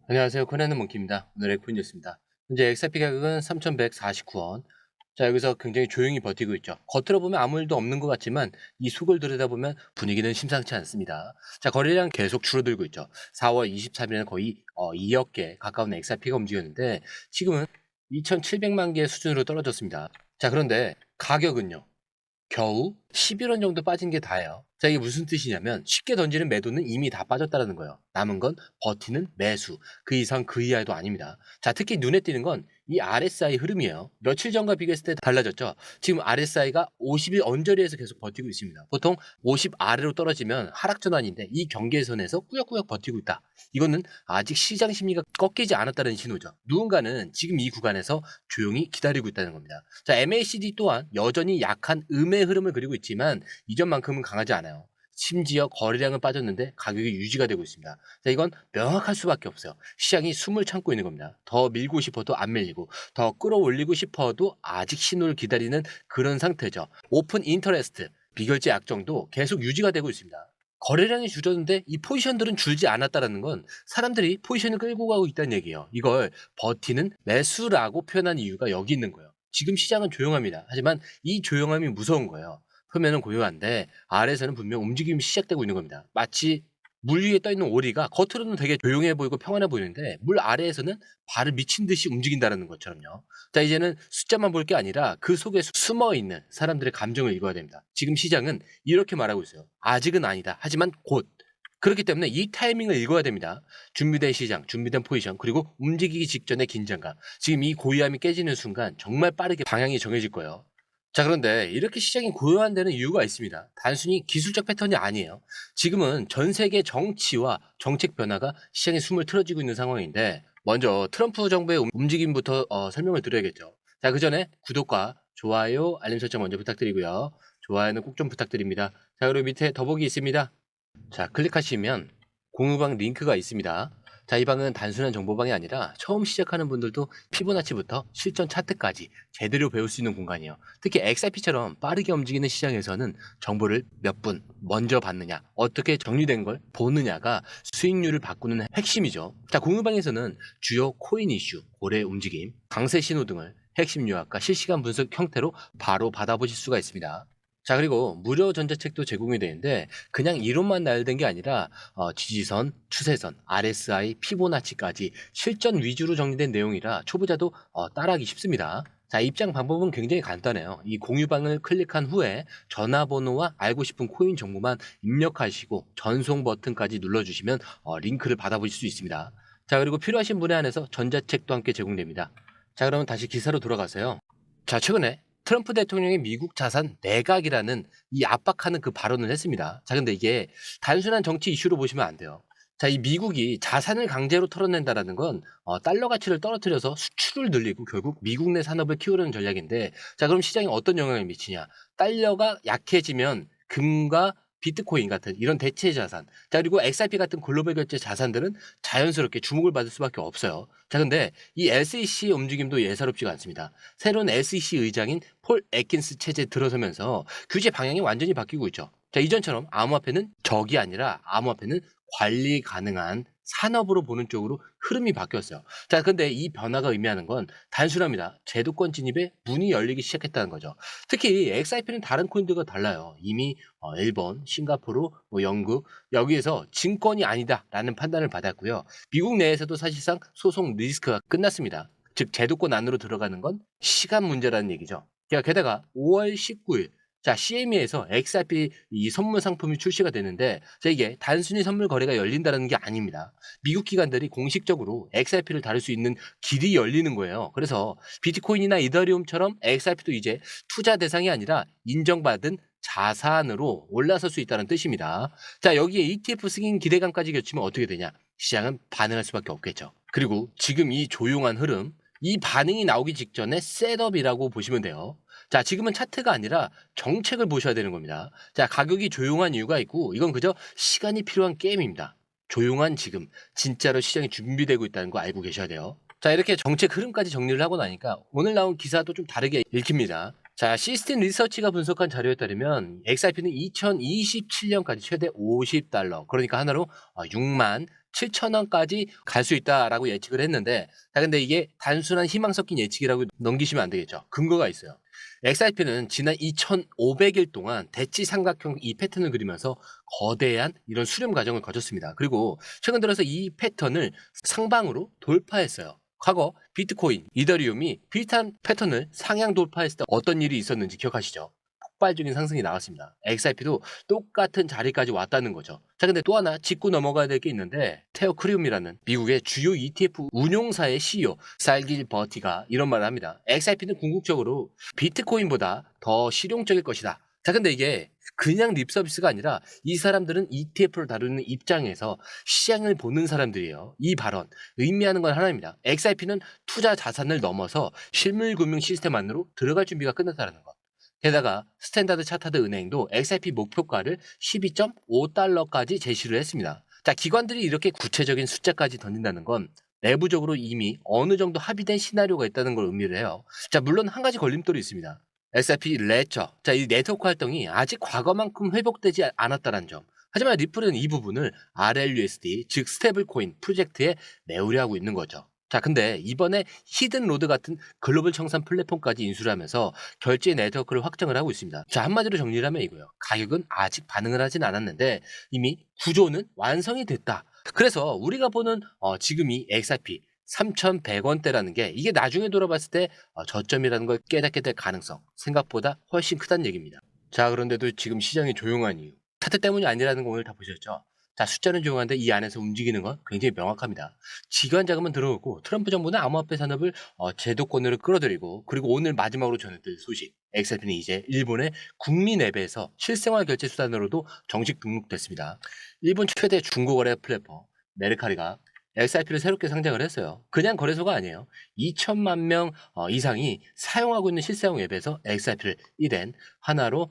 안녕하세요. 코난의 몽키입니다. 오늘의 코인뉴스입니다. 현재 XRP 가격은 3,149원. 자, 여기서 굉장히 조용히 버티고 있죠. 겉으로 보면 아무 일도 없는 것 같지만 이 속을 들여다보면 분위기는 심상치 않습니다. 자, 거래량 계속 줄어들고 있죠. 4월 23일에는 거의 2억 개 가까운 XRP가 움직였는데 지금은 2,700만 개 수준으로 떨어졌습니다. 자, 그런데 가격은요. 겨우 11원 정도 빠진 게 다예요. 자, 이게 무슨 뜻이냐면 쉽게 던지는 매도는 이미 다 빠졌다는 거예요. 남은 건 버티는 매수. 그 이상 그 이하도 아닙니다. 자, 특히 눈에 띄는 건 이 RSI 흐름이에요. 며칠 전과 비교했을 때 달라졌죠. 지금 RSI가 50일 언저리에서 계속 버티고 있습니다. 보통 50 아래로 떨어지면 하락 전환인데 이 경계선에서 꾸역꾸역 버티고 있다. 이거는 아직 시장 심리가 꺾이지 않았다는 신호죠. 누군가는 지금 이 구간에서 조용히 기다리고 있다는 겁니다. 자, MACD 또한 여전히 약한 음의 흐름을 그리고 있지만 이전만큼은 강하지 않아요. 심지어 거래량은 빠졌는데 가격이 유지가 되고 있습니다. 자, 이건 명확할 수밖에 없어요. 시장이 숨을 참고 있는 겁니다. 더 밀고 싶어도 안 밀리고 더 끌어올리고 싶어도 아직 신호를 기다리는 그런 상태죠. 오픈 인터레스트, 비결제 약정도 계속 유지가 되고 있습니다. 거래량이 줄었는데 이 포지션들은 줄지 않았다는 건 사람들이 포지션을 끌고 가고 있다는 얘기예요. 이걸 버티는 매수라고 표현한 이유가 여기 있는 거예요. 지금 시장은 조용합니다. 하지만 이 조용함이 무서운 거예요. 표면은 고요한데 아래에서는 분명 움직임이 시작되고 있는 겁니다. 마치 물 위에 떠 있는 오리가 겉으로는 되게 조용해 보이고 평안해 보이는데 물 아래에서는 발을 미친 듯이 움직인다는 것처럼요. 자, 이제는 숫자만 볼 게 아니라 그 속에 숨어 있는 사람들의 감정을 읽어야 됩니다. 지금 시장은 이렇게 말하고 있어요. 아직은 아니다. 하지만 곧. 그렇기 때문에 이 타이밍을 읽어야 됩니다. 준비된 시장, 준비된 포지션, 그리고 움직이기 직전의 긴장감. 지금 이 고요함이 깨지는 순간 정말 빠르게 방향이 정해질 거예요. 자, 그런데 이렇게 시장이 고요한 데는 이유가 있습니다. 단순히 기술적 패턴이 아니에요. 지금은 전 세계 정치와 정책 변화가 시장에 숨을 틀어쥐고 있는 상황인데 먼저 트럼프 정부의 움직임부터 설명을 드려야겠죠. 자, 그 전에 구독과 좋아요, 알림 설정 먼저 부탁드리고요. 좋아요는 꼭 좀 부탁드립니다. 자, 그리고 밑에 더보기 있습니다. 자, 클릭하시면 공유방 링크가 있습니다. 자, 이 방은 단순한 정보방이 아니라 처음 시작하는 분들도 피보나치부터 실전 차트까지 제대로 배울 수 있는 공간이에요. 특히 XRP처럼 빠르게 움직이는 시장에서는 정보를 몇 분 먼저 받느냐, 어떻게 정리된 걸 보느냐가 수익률을 바꾸는 핵심이죠. 자, 공유방에서는 주요 코인 이슈, 고래 움직임, 강세 신호 등을 핵심 요약과 실시간 분석 형태로 바로 받아보실 수가 있습니다. 자, 그리고 무료 전자책도 제공이 되는데 그냥 이론만 나열된 게 아니라 지지선, 추세선, RSI, 피보나치까지 실전 위주로 정리된 내용이라 초보자도 따라하기 쉽습니다. 자, 입장 방법은 굉장히 간단해요. 이 공유방을 클릭한 후에 전화번호와 알고 싶은 코인 정보만 입력하시고 전송 버튼까지 눌러주시면 링크를 받아보실 수 있습니다. 자, 그리고 필요하신 분에 한해서 전자책도 함께 제공됩니다. 자, 그러면 다시 기사로 돌아가세요. 자, 최근에 트럼프 대통령이 미국 자산 매각이라는 이 압박하는 그 발언을 했습니다. 자, 근데 이게 단순한 정치 이슈로 보시면 안 돼요. 자, 이 미국이 자산을 강제로 털어낸다라는 건 달러 가치를 떨어뜨려서 수출을 늘리고 결국 미국 내 산업을 키우려는 전략인데, 자, 그럼 시장에 어떤 영향을 미치냐? 달러가 약해지면 금과 비트코인 같은 이런 대체 자산, 자, 그리고 XRP 같은 글로벌 결제 자산들은 자연스럽게 주목을 받을 수밖에 없어요. 자, 근데 이 SEC의 움직임도 예사롭지가 않습니다. 새로운 SEC 의장인 폴 애킨스 체제에 들어서면서 규제 방향이 완전히 바뀌고 있죠. 자, 이전처럼 암호화폐는 적이 아니라 암호화폐는 관리 가능한 산업으로 보는 쪽으로 흐름이 바뀌었어요. 자, 근데 이 변화가 의미하는 건 단순합니다. 제도권 진입에 문이 열리기 시작했다는 거죠. 특히 XRP는 다른 코인들과 달라요. 이미 일본, 싱가포르, 영국 여기에서 증권이 아니다라는 판단을 받았고요. 미국 내에서도 사실상 소송 리스크가 끝났습니다. 즉 제도권 안으로 들어가는 건 시간 문제라는 얘기죠. 게다가 5월 19일 자, CME에서 XRP 이 선물 상품이 출시가 되는데 자, 이게 단순히 선물 거래가 열린다는 게 아닙니다. 미국 기관들이 공식적으로 XRP를 다룰 수 있는 길이 열리는 거예요. 그래서 비트코인이나 이더리움처럼 XRP도 이제 투자 대상이 아니라 인정받은 자산으로 올라설 수 있다는 뜻입니다. 자, 여기에 ETF 승인 기대감까지 겹치면 어떻게 되냐? 시장은 반응할 수밖에 없겠죠. 그리고 지금 이 조용한 흐름, 이 반응이 나오기 직전에 셋업이라고 보시면 돼요. 자, 지금은 차트가 아니라 정책을 보셔야 되는 겁니다. 자, 가격이 조용한 이유가 있고 이건 그저 시간이 필요한 게임입니다. 조용한 지금, 진짜로 시장이 준비되고 있다는 거 알고 계셔야 돼요. 자, 이렇게 정책 흐름까지 정리를 하고 나니까 오늘 나온 기사도 좀 다르게 읽힙니다. 자, 시스템 리서치가 분석한 자료에 따르면 XRP는 2027년까지 최대 $50, 그러니까 하나로 6만 7,000원까지 갈 수 있다라고 예측을 했는데, 자 근데 이게 단순한 희망 섞인 예측이라고 넘기시면 안 되겠죠. 근거가 있어요. XRP는 지난 2,500일 동안 대치 삼각형 이 패턴을 그리면서 거대한 이런 수렴 과정을 거쳤습니다. 그리고 최근 들어서 이 패턴을 상방으로 돌파했어요. 과거 비트코인, 이더리움이 비슷한 패턴을 상향 돌파했을 때 어떤 일이 있었는지 기억하시죠? 폭발적인 상승이 나왔습니다. XRP도 똑같은 자리까지 왔다는 거죠. 자, 근데 또 하나 짚고 넘어가야 될 게 있는데, 테오 크리움이라는 미국의 주요 ETF 운용사의 CEO 살길 버티가 이런 말을 합니다. XRP는 궁극적으로 비트코인보다 더 실용적일 것이다. 자, 근데 이게 그냥 립 서비스가 아니라 이 사람들은 ETF를 다루는 입장에서 시장을 보는 사람들이에요. 이 발언 의미하는 건 하나입니다. XRP는 투자 자산을 넘어서 실물 금융 시스템 안으로 들어갈 준비가 끝났다는 것. 게다가 스탠다드 차타드 은행도 XRP 목표가를 12.5달러까지 제시를 했습니다. 자, 기관들이 이렇게 구체적인 숫자까지 던진다는 건 내부적으로 이미 어느 정도 합의된 시나리오가 있다는 걸 의미를 해요. 자, 물론 한 가지 걸림돌이 있습니다. XRP 레처. 자, 이 네트워크 활동이 아직 과거만큼 회복되지 않았다는 점. 하지만 리플은 이 부분을 RLUSD, 즉 스테이블 코인 프로젝트에 메우려 하고 있는 거죠. 자, 근데 이번에 히든로드 같은 글로벌 청산 플랫폼까지 인수를 하면서 결제 네트워크를 확장을 하고 있습니다. 자, 한마디로 정리를 하면 이거예요. 가격은 아직 반응을 하진 않았는데 이미 구조는 완성이 됐다. 그래서 우리가 보는 지금 이 XRP 3,100원대라는 게 이게 나중에 돌아봤을 때 저점이라는 걸 깨닫게 될 가능성 생각보다 훨씬 크다는 얘기입니다. 자, 그런데도 지금 시장이 조용한 이유. 차트 때문이 아니라는 거 오늘 다 보셨죠? 자, 숫자는 조용한데 이 안에서 움직이는 건 굉장히 명확합니다. 기관 자금은 들어오고 트럼프 정부는 암호화폐 산업을 제도권으로 끌어들이고, 그리고 오늘 마지막으로 전해드릴 소식. XRP는 이제 일본의 국민 앱에서 실생활 결제 수단으로도 정식 등록됐습니다. 일본 최대 중고거래 플랫폼 메르카리가 XRP를 새롭게 상장을 했어요. 그냥 거래소가 아니에요. 2천만 명 이상이 사용하고 있는 실사용 앱에서 XRP를 이랜 하나로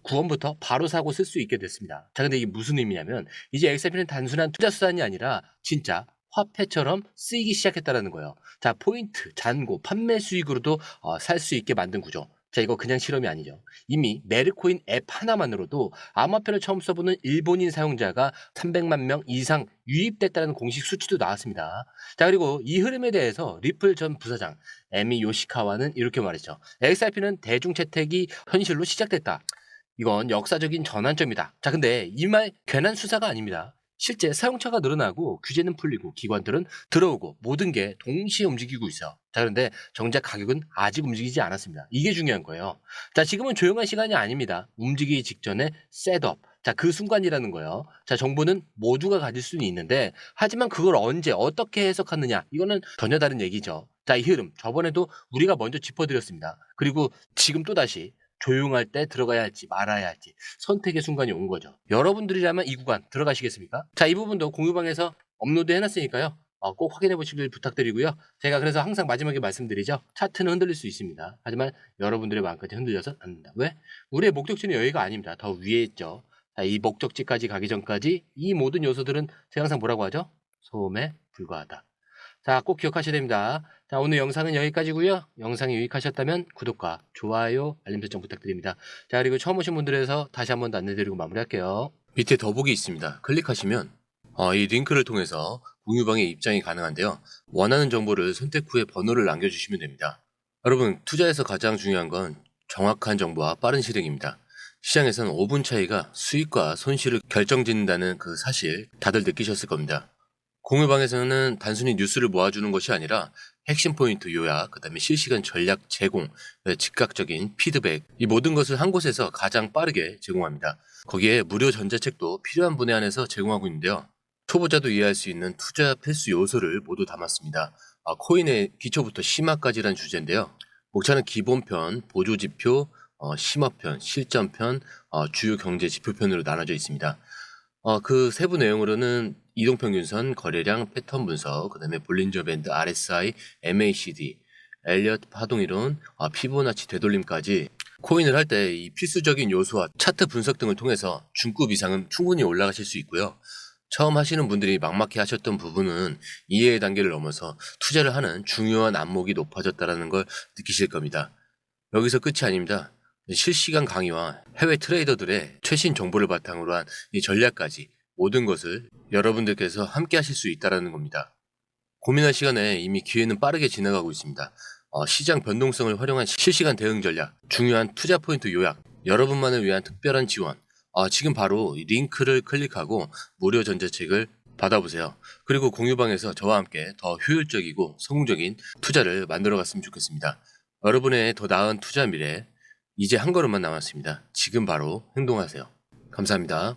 9원부터 바로 사고 쓸 수 있게 됐습니다. 자, 근데 이게 무슨 의미냐면 이제 XRP는 단순한 투자 수단이 아니라 진짜 화폐처럼 쓰이기 시작했다는 거예요. 자, 포인트, 잔고, 판매 수익으로도 살 수 있게 만든 구조. 자, 이거 그냥 실험이 아니죠. 이미 메르코인 앱 하나만으로도 암호화폐를 처음 써보는 일본인 사용자가 300만 명 이상 유입됐다는 공식 수치도 나왔습니다. 자, 그리고 이 흐름에 대해서 리플 전 부사장 에미 요시카와는 이렇게 말했죠. XRP는 대중 채택이 현실로 시작됐다. 이건 역사적인 전환점이다. 자, 근데 이 말 괜한 수사가 아닙니다. 실제 사용자가 늘어나고 규제는 풀리고 기관들은 들어오고 모든 게 동시에 움직이고 있어요. 자, 그런데 정작 가격은 아직 움직이지 않았습니다. 이게 중요한 거예요. 자, 지금은 조용한 시간이 아닙니다. 움직이기 직전에 셋업. 자, 그 순간이라는 거예요. 자, 정보는 모두가 가질 수는 있는데 하지만 그걸 언제 어떻게 해석하느냐, 이거는 전혀 다른 얘기죠. 자, 이 흐름 저번에도 우리가 먼저 짚어드렸습니다. 그리고 지금 또다시 조용할 때 들어가야 할지 말아야 할지 선택의 순간이 온 거죠. 여러분들이라면 이 구간 들어가시겠습니까? 자, 이 부분도 공유방에서 업로드 해놨으니까요. 꼭 확인해 보시길 부탁드리고요. 제가 그래서 항상 마지막에 말씀드리죠. 차트는 흔들릴 수 있습니다. 하지만 여러분들의 마음까지 흔들려서는 안 된다. 왜? 우리의 목적지는 여기가 아닙니다. 더 위에 있죠. 자, 이 목적지까지 가기 전까지 이 모든 요소들은 제가 항상 뭐라고 하죠? 소음에 불과하다. 자, 꼭 기억하셔야 됩니다. 자, 오늘 영상은 여기까지고요. 영상이 유익하셨다면 구독과 좋아요, 알림 설정 부탁드립니다. 자, 그리고 처음 오신 분들에서 다시 한번 더 안내드리고 마무리할게요. 밑에 더보기 있습니다. 클릭하시면 이 링크를 통해서 공유방에 입장이 가능한데요. 원하는 정보를 선택 후에 번호를 남겨주시면 됩니다. 여러분, 투자에서 가장 중요한 건 정확한 정보와 빠른 실행입니다. 시장에서는 5분 차이가 수익과 손실을 결정짓는다는 그 사실 다들 느끼셨을 겁니다. 공유방에서는 단순히 뉴스를 모아주는 것이 아니라 핵심 포인트 요약, 그 다음에 실시간 전략 제공, 즉각적인 피드백, 이 모든 것을 한 곳에서 가장 빠르게 제공합니다. 거기에 무료 전자책도 필요한 분에 한해서 제공하고 있는데요. 초보자도 이해할 수 있는 투자 필수 요소를 모두 담았습니다. 코인의 기초부터 심화까지란 주제인데요. 목차는 기본편, 보조지표, 심화편, 실전편, 주요 경제 지표편으로 나눠져 있습니다. 그 세부 내용으로는 이동평균선, 거래량, 패턴 분석, 그 다음에 볼린저 밴드, RSI, MACD, 엘리엇 파동이론, 피보나치 되돌림까지 코인을 할 때 이 필수적인 요소와 차트 분석 등을 통해서 중급 이상은 충분히 올라가실 수 있고요. 처음 하시는 분들이 막막해 하셨던 부분은 이해의 단계를 넘어서 투자를 하는 중요한 안목이 높아졌다는 걸 느끼실 겁니다. 여기서 끝이 아닙니다. 실시간 강의와 해외 트레이더들의 최신 정보를 바탕으로 한 이 전략까지 모든 것을 여러분들께서 함께 하실 수 있다는 겁니다. 고민할 시간에 이미 기회는 빠르게 지나가고 있습니다. 시장 변동성을 활용한 실시간 대응 전략, 중요한 투자 포인트 요약, 여러분만을 위한 특별한 지원. 지금 바로 이 링크를 클릭하고 무료 전자책을 받아보세요. 그리고 공유방에서 저와 함께 더 효율적이고 성공적인 투자를 만들어 갔으면 좋겠습니다. 여러분의 더 나은 투자 미래, 이제 한 걸음만 남았습니다. 지금 바로 행동하세요. 감사합니다.